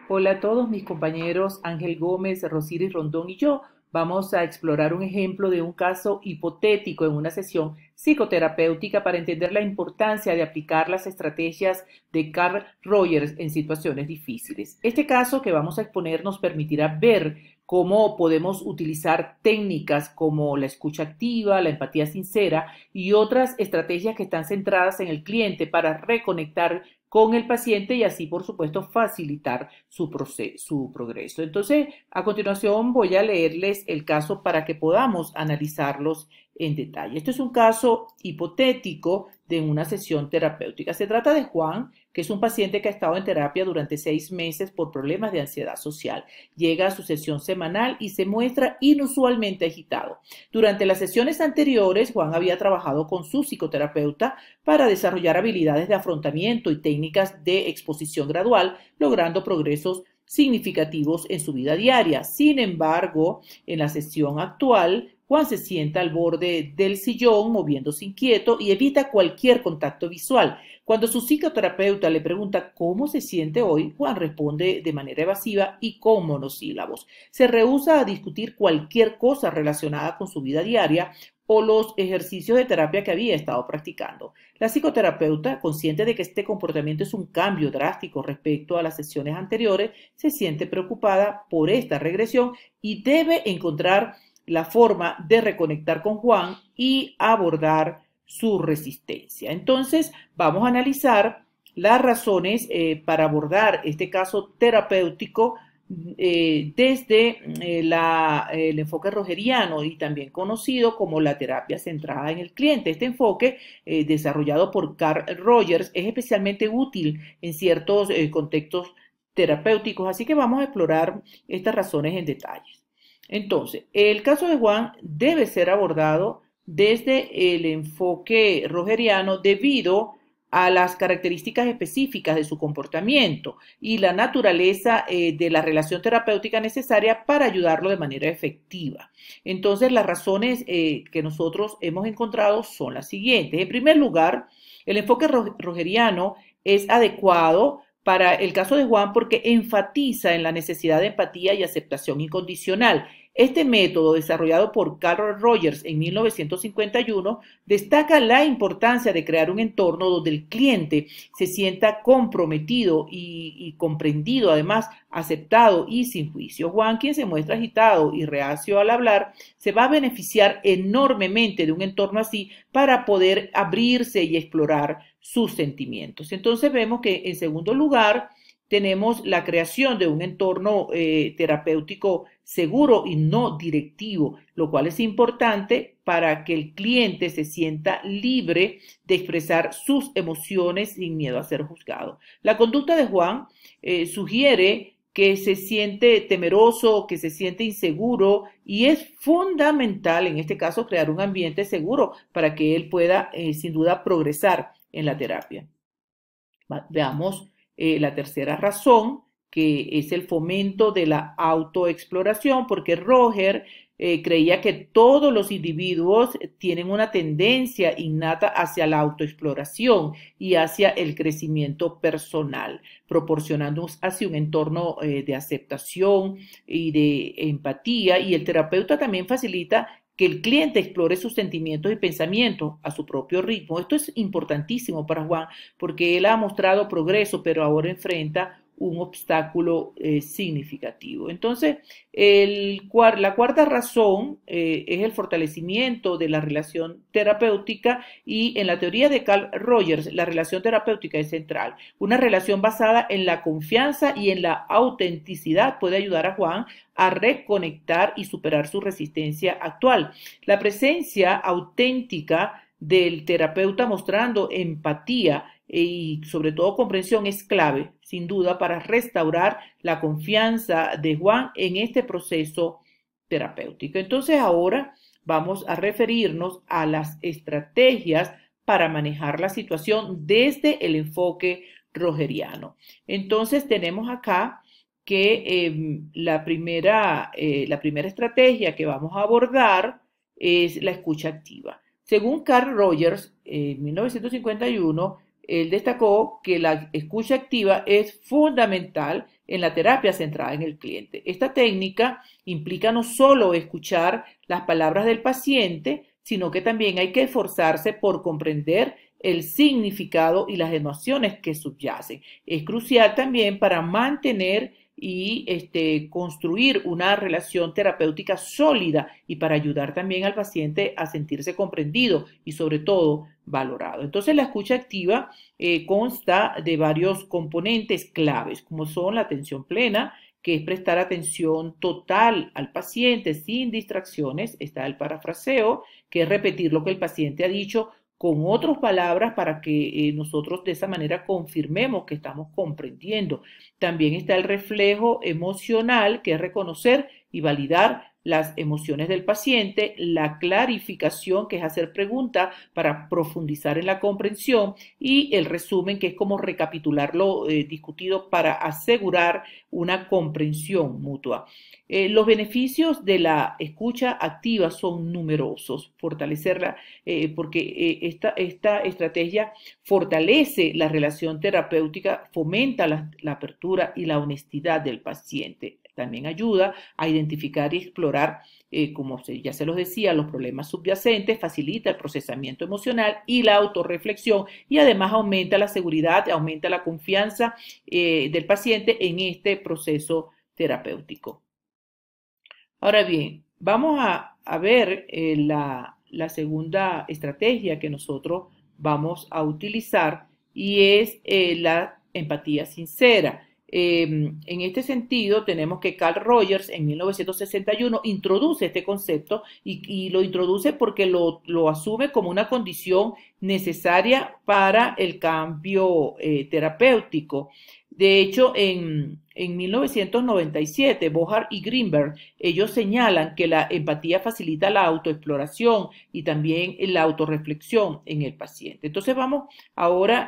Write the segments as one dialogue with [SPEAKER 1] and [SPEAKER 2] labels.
[SPEAKER 1] Hola a todos mis compañeros Ángel Gómez, Rosiris Rondón y yo. Vamos a explorar un ejemplo de un caso hipotético en una sesión psicoterapéutica para entender la importancia de aplicar las estrategias de Carl Rogers en situaciones difíciles. Este caso que vamos a exponer nos permitirá ver cómo podemos utilizar técnicas como la escucha activa, la empatía sincera y otras estrategias que están centradas en el cliente para reconectar con el paciente y así, por supuesto, facilitar su progreso. Entonces, a continuación voy a leerles el caso para que podamos analizarlos en detalle. Este es un caso hipotético de una sesión terapéutica. Se trata de Juan, que es un paciente que ha estado en terapia durante 6 meses por problemas de ansiedad social. Llega a su sesión semanal y se muestra inusualmente agitado. Durante las sesiones anteriores, Juan había trabajado con su psicoterapeuta para desarrollar habilidades de afrontamiento y técnicas de exposición gradual, logrando progresos significativos en su vida diaria. Sin embargo, en la sesión actual, Juan se sienta al borde del sillón, moviéndose inquieto y evita cualquier contacto visual. Cuando su psicoterapeuta le pregunta cómo se siente hoy, Juan responde de manera evasiva y con monosílabos. Se rehúsa a discutir cualquier cosa relacionada con su vida diaria o los ejercicios de terapia que había estado practicando. La psicoterapeuta, consciente de que este comportamiento es un cambio drástico respecto a las sesiones anteriores, se siente preocupada por esta regresión y debe encontrar la forma de reconectar con Juan y abordar su resistencia. Entonces, vamos a analizar las razones para abordar este caso terapéutico desde el enfoque rogeriano y también conocido como la terapia centrada en el cliente. Este enfoque, desarrollado por Carl Rogers, es especialmente útil en ciertos contextos terapéuticos, así que vamos a explorar estas razones en detalle. Entonces, el caso de Juan debe ser abordado desde el enfoque rogeriano debido a las características específicas de su comportamiento y la naturaleza de la relación terapéutica necesaria para ayudarlo de manera efectiva. Entonces, las razones que nosotros hemos encontrado son las siguientes. En primer lugar, el enfoque rogeriano es adecuado para el caso de Juan porque enfatiza en la necesidad de empatía y aceptación incondicional. Este método, desarrollado por Carl Rogers en 1951, destaca la importancia de crear un entorno donde el cliente se sienta comprometido y comprendido, además aceptado y sin juicio. Juan, quien se muestra agitado y reacio al hablar, se va a beneficiar enormemente de un entorno así para poder abrirse y explorar sus sentimientos. Entonces vemos que en segundo lugar tenemos la creación de un entorno terapéutico seguro y no directivo, lo cual es importante para que el cliente se sienta libre de expresar sus emociones sin miedo a ser juzgado. La conducta de Juan sugiere que se siente temeroso, que se siente inseguro y es fundamental en este caso crear un ambiente seguro para que él pueda sin duda progresar en la terapia. Veamos la tercera razón, que es el fomento de la autoexploración, porque Roger creía que todos los individuos tienen una tendencia innata hacia la autoexploración y hacia el crecimiento personal, proporcionando así un entorno de aceptación y de empatía, y el terapeuta también facilita que el cliente explore sus sentimientos y pensamientos a su propio ritmo. Esto es importantísimo para Juan porque él ha mostrado progreso, pero ahora enfrenta un obstáculo significativo. Entonces, la cuarta razón es el fortalecimiento de la relación terapéutica y en la teoría de Carl Rogers, la relación terapéutica es central. Una relación basada en la confianza y en la autenticidad puede ayudar a Juan a reconectar y superar su resistencia actual. La presencia auténtica del terapeuta mostrando empatía y sobre todo comprensión es clave, sin duda, para restaurar la confianza de Juan en este proceso terapéutico. Entonces ahora vamos a referirnos a las estrategias para manejar la situación desde el enfoque rogeriano. Entonces tenemos acá que la primera estrategia que vamos a abordar es la escucha activa. Según Carl Rogers, en 1951, él destacó que la escucha activa es fundamental en la terapia centrada en el cliente. Esta técnica implica no solo escuchar las palabras del paciente, sino que también hay que esforzarse por comprender el significado y las emociones que subyacen. Es crucial también para mantener y construir una relación terapéutica sólida y para ayudar también al paciente a sentirse comprendido y sobre todo valorado. Entonces la escucha activa consta de varios componentes claves, como son la atención plena, que es prestar atención total al paciente sin distracciones. Está el parafraseo, que es repetir lo que el paciente ha dicho con otras palabras para que nosotros de esa manera confirmemos que estamos comprendiendo. También está el reflejo emocional, que es reconocer y validar las emociones del paciente, la clarificación, que es hacer preguntas para profundizar en la comprensión, y el resumen, que es como recapitular lo discutido para asegurar una comprensión mutua. Los beneficios de la escucha activa son numerosos. Fortalecerla, porque esta estrategia fortalece la relación terapéutica, fomenta la apertura y la honestidad del paciente. También ayuda a identificar y explorar, como ya se los decía, los problemas subyacentes, facilita el procesamiento emocional y la autorreflexión, y además aumenta la seguridad, aumenta la confianza del paciente en este proceso terapéutico. Ahora bien, vamos a ver la segunda estrategia que nosotros vamos a utilizar, y es la empatía sincera. En este sentido, tenemos que Carl Rogers en 1961 introduce este concepto y lo introduce porque lo asume como una condición necesaria para el cambio terapéutico. De hecho, en 1997, Bohar y Greenberg, ellos señalan que la empatía facilita la autoexploración y también la autorreflexión en el paciente. Entonces vamos ahora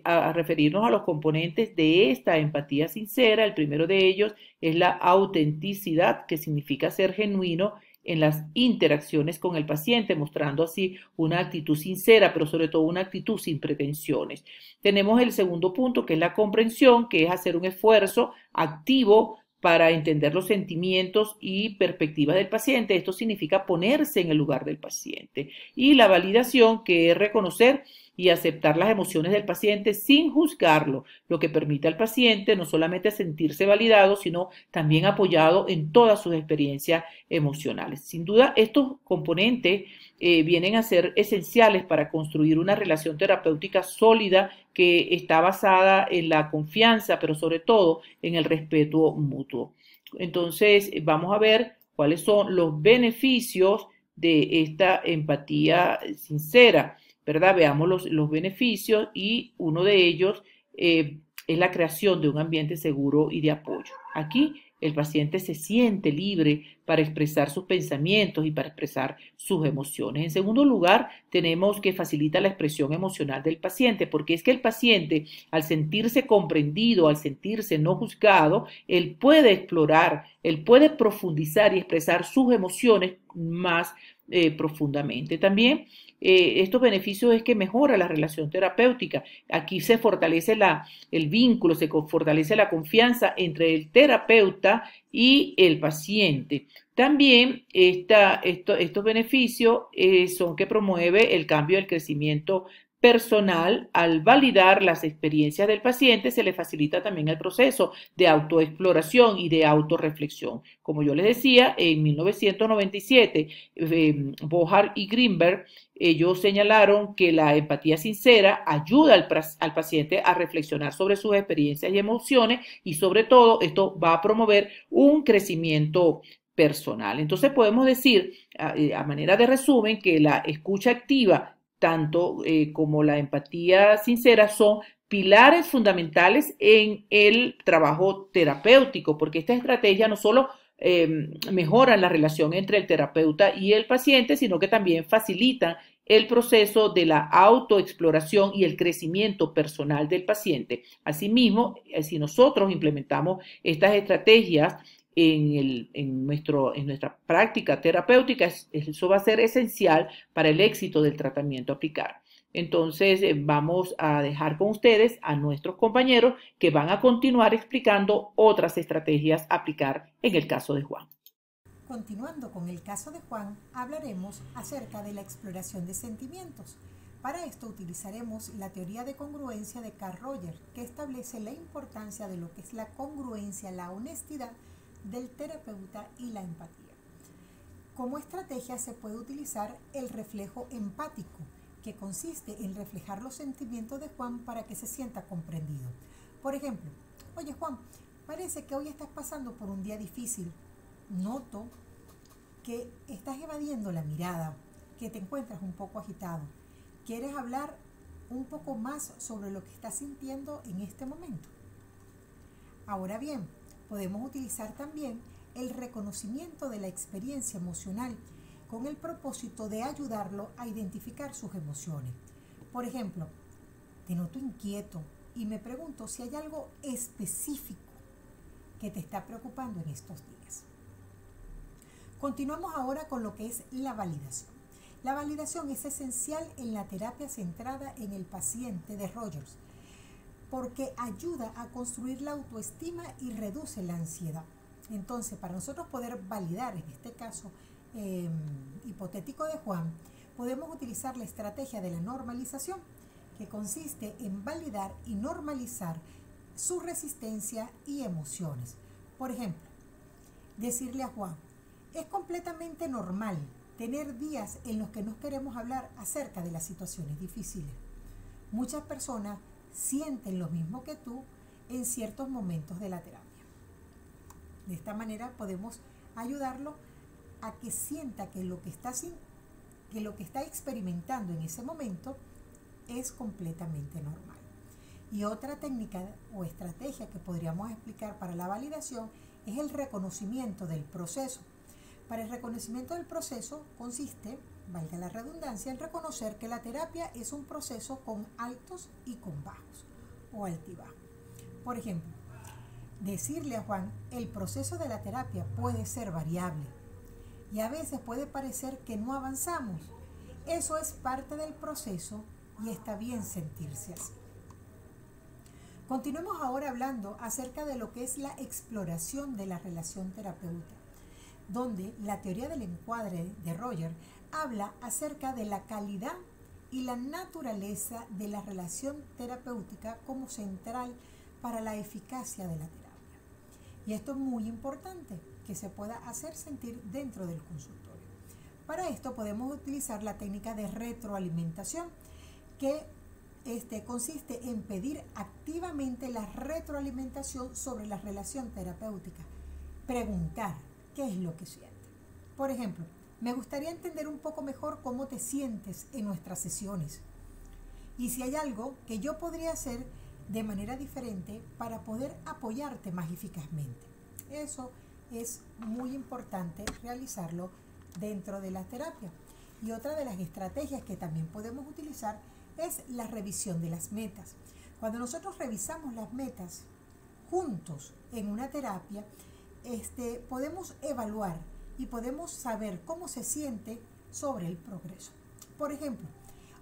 [SPEAKER 1] a referirnos a los componentes de esta empatía sincera. El primero de ellos es la autenticidad, que significa ser genuino en las interacciones con el paciente, mostrando así una actitud sincera, pero sobre todo una actitud sin pretensiones. Tenemos el segundo punto, que es la comprensión, que es hacer un esfuerzo activo para entender los sentimientos y perspectivas del paciente. Esto significa ponerse en el lugar del paciente. Y la validación, que es reconocer y aceptar las emociones del paciente sin juzgarlo, lo que permite al paciente no solamente sentirse validado, sino también apoyado en todas sus experiencias emocionales. Sin duda, estos componentes vienen a ser esenciales para construir una relación terapéutica sólida que está basada en la confianza, pero sobre todo en el respeto mutuo. Entonces, vamos a ver cuáles son los beneficios de esta empatía sincera, ¿verdad? Veamos los beneficios, y uno de ellos es la creación de un ambiente seguro y de apoyo. Aquí el paciente se siente libre para expresar sus pensamientos y para expresar sus emociones. En segundo lugar, tenemos que facilita la expresión emocional del paciente, porque es que el paciente, al sentirse comprendido, al sentirse no juzgado, él puede explorar, él puede profundizar y expresar sus emociones más profundamente. También estos beneficios es que mejora la relación terapéutica. Aquí se fortalece el vínculo, se fortalece la confianza entre el terapeuta y el paciente. También estos beneficios son que promueve el cambio del crecimiento personal. Al validar las experiencias del paciente, se le facilita también el proceso de autoexploración y de autorreflexión. Como yo les decía, en 1997, Bohar y Greenberg, ellos señalaron que la empatía sincera ayuda al paciente a reflexionar sobre sus experiencias y emociones, y sobre todo esto va a promover un crecimiento personal. Entonces podemos decir, a manera de resumen, que la escucha activa tanto como la empatía sincera son pilares fundamentales en el trabajo terapéutico, porque esta estrategia no solo mejoran la relación entre el terapeuta y el paciente, sino que también facilitan el proceso de la autoexploración y el crecimiento personal del paciente. Asimismo, si nosotros implementamos estas estrategias en nuestra práctica terapéutica, eso va a ser esencial para el éxito del tratamiento a aplicar. Entonces, vamos a dejar con ustedes a nuestros compañeros que van a continuar explicando otras estrategias a aplicar en el caso de Juan.
[SPEAKER 2] Continuando con el caso de Juan, hablaremos acerca de la exploración de sentimientos. Para esto utilizaremos la teoría de congruencia de Carl Rogers, que establece la importancia de lo que es la congruencia, la honestidad del terapeuta y la empatía. Como estrategia se puede utilizar el reflejo empático, que consiste en reflejar los sentimientos de Juan para que se sienta comprendido. Por ejemplo, oye Juan, parece que hoy estás pasando por un día difícil. Noto que estás evadiendo la mirada, que te encuentras un poco agitado. ¿Quieres hablar un poco más sobre lo que estás sintiendo en este momento? Ahora bien, podemos utilizar también el reconocimiento de la experiencia emocional con el propósito de ayudarlo a identificar sus emociones. Por ejemplo, te noto inquieto y me pregunto si hay algo específico que te está preocupando en estos días. Continuamos ahora con lo que es la validación. La validación es esencial en la terapia centrada en el paciente de Rogers, porque ayuda a construir la autoestima y reduce la ansiedad. Entonces, para nosotros poder validar, en este caso hipotético de Juan, podemos utilizar la estrategia de la normalización, que consiste en validar y normalizar su resistencia y emociones. Por ejemplo, decirle a Juan, es completamente normal tener días en los que no queremos hablar acerca de las situaciones difíciles. Muchas personas sienten lo mismo que tú en ciertos momentos de la terapia. De esta manera podemos ayudarlo a que sienta que lo que está experimentando en ese momento es completamente normal. Y otra técnica o estrategia que podríamos explicar para la validación es el reconocimiento del proceso. Para el reconocimiento del proceso consiste, valga la redundancia, en reconocer que la terapia es un proceso con altos y con bajos o altibajos. Por ejemplo, decirle a Juan, el proceso de la terapia puede ser variable y a veces puede parecer que no avanzamos. Eso es parte del proceso y está bien sentirse así. Continuemos ahora hablando acerca de lo que es la exploración de la relación terapéutica, donde la teoría del encuadre de Rogers habla acerca de la calidad y la naturaleza de la relación terapéutica como central para la eficacia de la terapia. Y esto es muy importante, que se pueda hacer sentir dentro del consultorio. Para esto podemos utilizar la técnica de retroalimentación, que consiste en pedir activamente la retroalimentación sobre la relación terapéutica. Preguntar qué es lo que siente. Por ejemplo, me gustaría entender un poco mejor cómo te sientes en nuestras sesiones y si hay algo que yo podría hacer de manera diferente para poder apoyarte más eficazmente. Eso es muy importante realizarlo dentro de la terapia. Y otra de las estrategias que también podemos utilizar es la revisión de las metas. Cuando nosotros revisamos las metas juntos en una terapia, podemos evaluar y podemos saber cómo se siente sobre el progreso. Por ejemplo,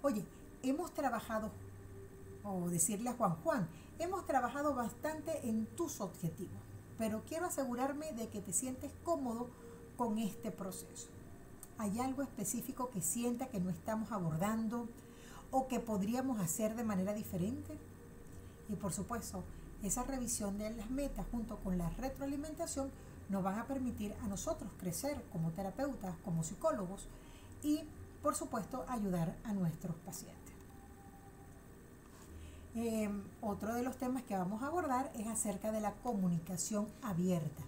[SPEAKER 2] oye, hemos trabajado, o decirle a Juan, hemos trabajado bastante en tus objetivos, pero quiero asegurarme de que te sientes cómodo con este proceso. ¿Hay algo específico que sienta que no estamos abordando o que podríamos hacer de manera diferente? Y por supuesto, esa revisión de las metas junto con la retroalimentación nos van a permitir a nosotros crecer como terapeutas, como psicólogos y, por supuesto, ayudar a nuestros pacientes. Otro de los temas que vamos a abordar es acerca de la comunicación abierta,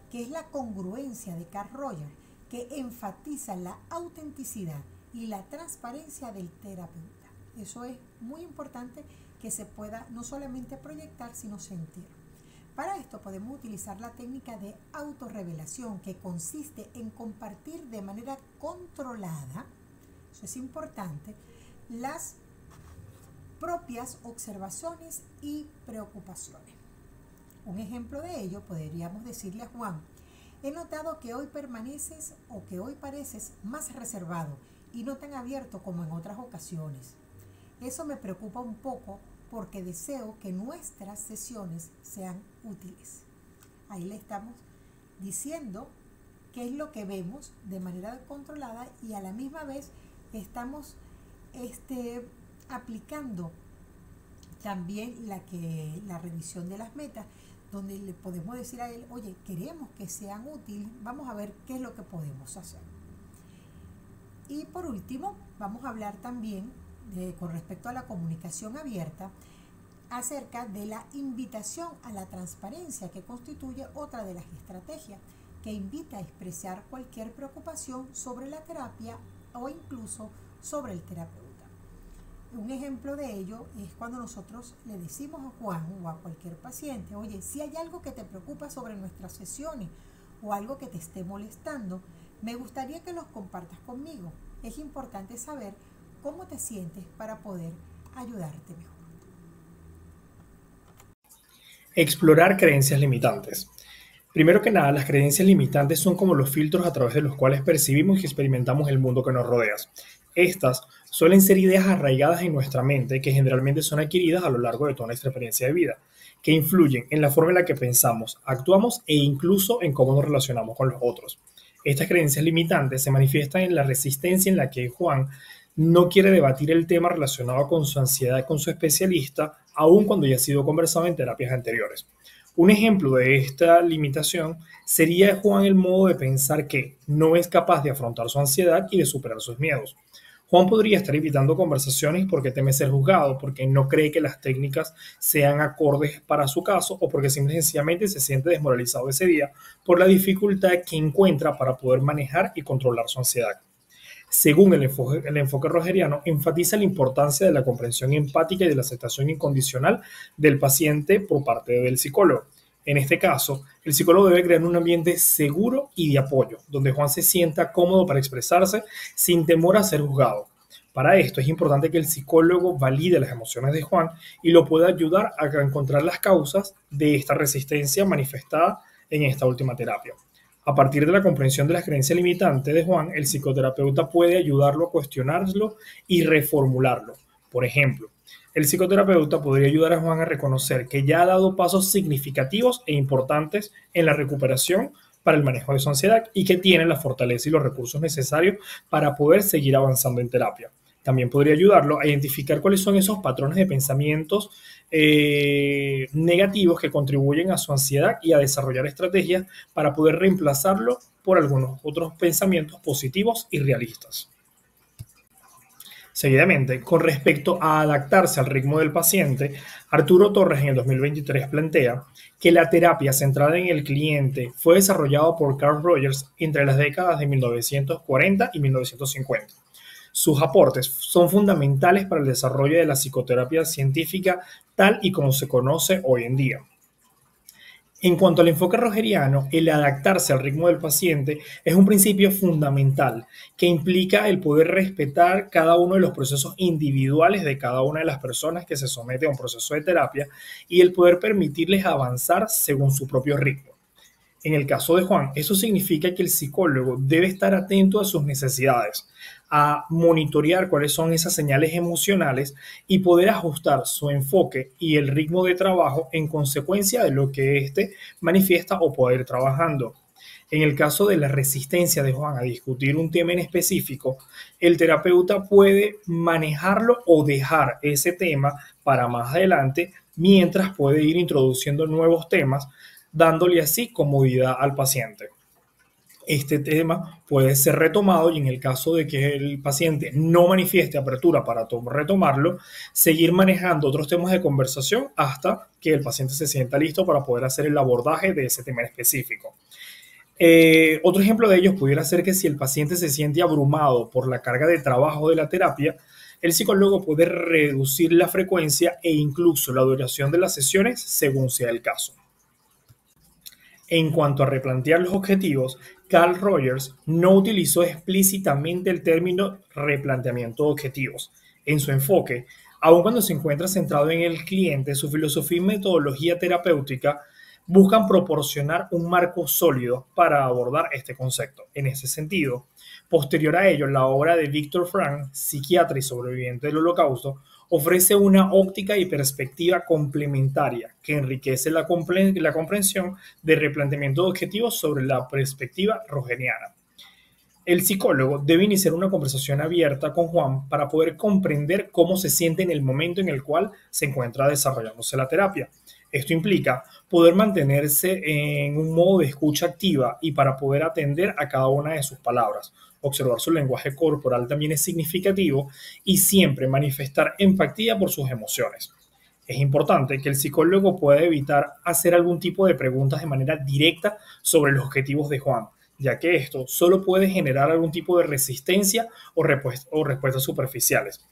[SPEAKER 2] que es la congruencia de Carl Rogers, que enfatiza la autenticidad y la transparencia del terapeuta. Eso es muy importante, que se pueda no solamente proyectar, sino sentir. Para esto podemos utilizar la técnica de autorrevelación, que consiste en compartir de manera controlada, eso es importante, las propias observaciones y preocupaciones. Un ejemplo de ello podríamos decirle a Juan, he notado que hoy permaneces o que hoy pareces más reservado y no tan abierto como en otras ocasiones. Eso me preocupa un poco porque deseo que nuestras sesiones sean útiles. Ahí le estamos diciendo qué es lo que vemos de manera controlada y a la misma vez estamos aplicando también la revisión de las metas, donde le podemos decir a él, oye, queremos que sean útiles, vamos a ver qué es lo que podemos hacer. Y por último, vamos a hablar también con respecto a la comunicación abierta, acerca de la invitación a la transparencia, que constituye otra de las estrategias, que invita a expresar cualquier preocupación sobre la terapia o incluso sobre el terapeuta. Un ejemplo de ello es cuando nosotros le decimos a Juan o a cualquier paciente, oye, si hay algo que te preocupa sobre nuestras sesiones o algo que te esté molestando, me gustaría que los compartas conmigo. Es importante saber cómo te sientes para poder ayudarte mejor.
[SPEAKER 3] Explorar creencias limitantes. Primero que nada, las creencias limitantes son como los filtros a través de los cuales percibimos y experimentamos el mundo que nos rodea. Estas suelen ser ideas arraigadas en nuestra mente que generalmente son adquiridas a lo largo de toda nuestra experiencia de vida, que influyen en la forma en la que pensamos, actuamos e incluso en cómo nos relacionamos con los otros. Estas creencias limitantes se manifiestan en la resistencia en la que Juan no quiere debatir el tema relacionado con su ansiedad con su especialista, aun cuando ya ha sido conversado en terapias anteriores. Un ejemplo de esta limitación sería Juan el modo de pensar que no es capaz de afrontar su ansiedad y de superar sus miedos. Juan podría estar evitando conversaciones porque teme ser juzgado, porque no cree que las técnicas sean acordes para su caso o porque simple y sencillamente se siente desmoralizado ese día por la dificultad que encuentra para poder manejar y controlar su ansiedad. Según el enfoque rogeriano, enfatiza la importancia de la comprensión empática y de la aceptación incondicional del paciente por parte del psicólogo. En este caso, el psicólogo debe crear un ambiente seguro y de apoyo, donde Juan se sienta cómodo para expresarse sin temor a ser juzgado. Para esto es importante que el psicólogo valide las emociones de Juan y lo pueda ayudar a encontrar las causas de esta resistencia manifestada en esta última terapia. A partir de la comprensión de las creencias limitantes de Juan, el psicoterapeuta puede ayudarlo a cuestionarlo y reformularlo. Por ejemplo, el psicoterapeuta podría ayudar a Juan a reconocer que ya ha dado pasos significativos e importantes en la recuperación para el manejo de su ansiedad y que tiene la fortaleza y los recursos necesarios para poder seguir avanzando en terapia. También podría ayudarlo a identificar cuáles son esos patrones de pensamientos negativos que contribuyen a su ansiedad y a desarrollar estrategias para poder reemplazarlo por algunos otros pensamientos positivos y realistas. Seguidamente, con respecto a adaptarse al ritmo del paciente, Arturo Torres en el 2023 plantea que la terapia centrada en el cliente fue desarrollada por Carl Rogers entre las décadas de 1940 y 1950. Sus aportes son fundamentales para el desarrollo de la psicoterapia científica tal y como se conoce hoy en día. En cuanto al enfoque rogeriano, el adaptarse al ritmo del paciente es un principio fundamental que implica el poder respetar cada uno de los procesos individuales de cada una de las personas que se somete a un proceso de terapia y el poder permitirles avanzar según su propio ritmo. En el caso de Juan, eso significa que el psicólogo debe estar atento a sus necesidades, a monitorear cuáles son esas señales emocionales y poder ajustar su enfoque y el ritmo de trabajo en consecuencia de lo que éste manifiesta o puede ir trabajando. En el caso de la resistencia de Juan a discutir un tema en específico, el terapeuta puede manejarlo o dejar ese tema para más adelante, mientras puede ir introduciendo nuevos temas, dándole así comodidad al paciente. Este tema puede ser retomado y en el caso de que el paciente no manifieste apertura para retomarlo, seguir manejando otros temas de conversación hasta que el paciente se sienta listo para poder hacer el abordaje de ese tema específico. Otro ejemplo de ello pudiera ser que si el paciente se siente abrumado por la carga de trabajo de la terapia, el psicólogo puede reducir la frecuencia e incluso la duración de las sesiones según sea el caso. En cuanto a replantear los objetivos, Carl Rogers no utilizó explícitamente el término replanteamiento de objetivos. En su enfoque, aun cuando se encuentra centrado en el cliente, su filosofía y metodología terapéutica buscan proporcionar un marco sólido para abordar este concepto. En ese sentido, posterior a ello, la obra de Viktor Frankl, psiquiatra y sobreviviente del Holocausto, ofrece una óptica y perspectiva complementaria que enriquece la comprensión del replanteamiento de objetivos sobre la perspectiva rogeriana. El psicólogo debe iniciar una conversación abierta con Juan para poder comprender cómo se siente en el momento en el cual se encuentra desarrollándose la terapia. Esto implica poder mantenerse en un modo de escucha activa y para poder atender a cada una de sus palabras. Observar su lenguaje corporal también es significativo y siempre manifestar empatía por sus emociones. Es importante que el psicólogo pueda evitar hacer algún tipo de preguntas de manera directa sobre los objetivos de Juan, ya que esto solo puede generar algún tipo de resistencia o respuestas superficiales.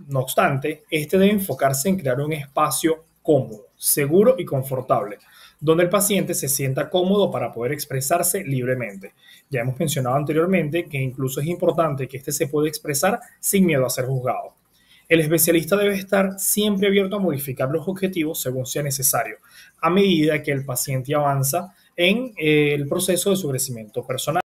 [SPEAKER 3] No obstante, este debe enfocarse en crear un espacio cómodo, seguro y confortable, donde el paciente se sienta cómodo para poder expresarse libremente. Ya hemos mencionado anteriormente que incluso es importante que éste se pueda expresar sin miedo a ser juzgado. El especialista debe estar siempre abierto a modificar los objetivos según sea necesario, a medida que el paciente avanza en el proceso de su crecimiento personal.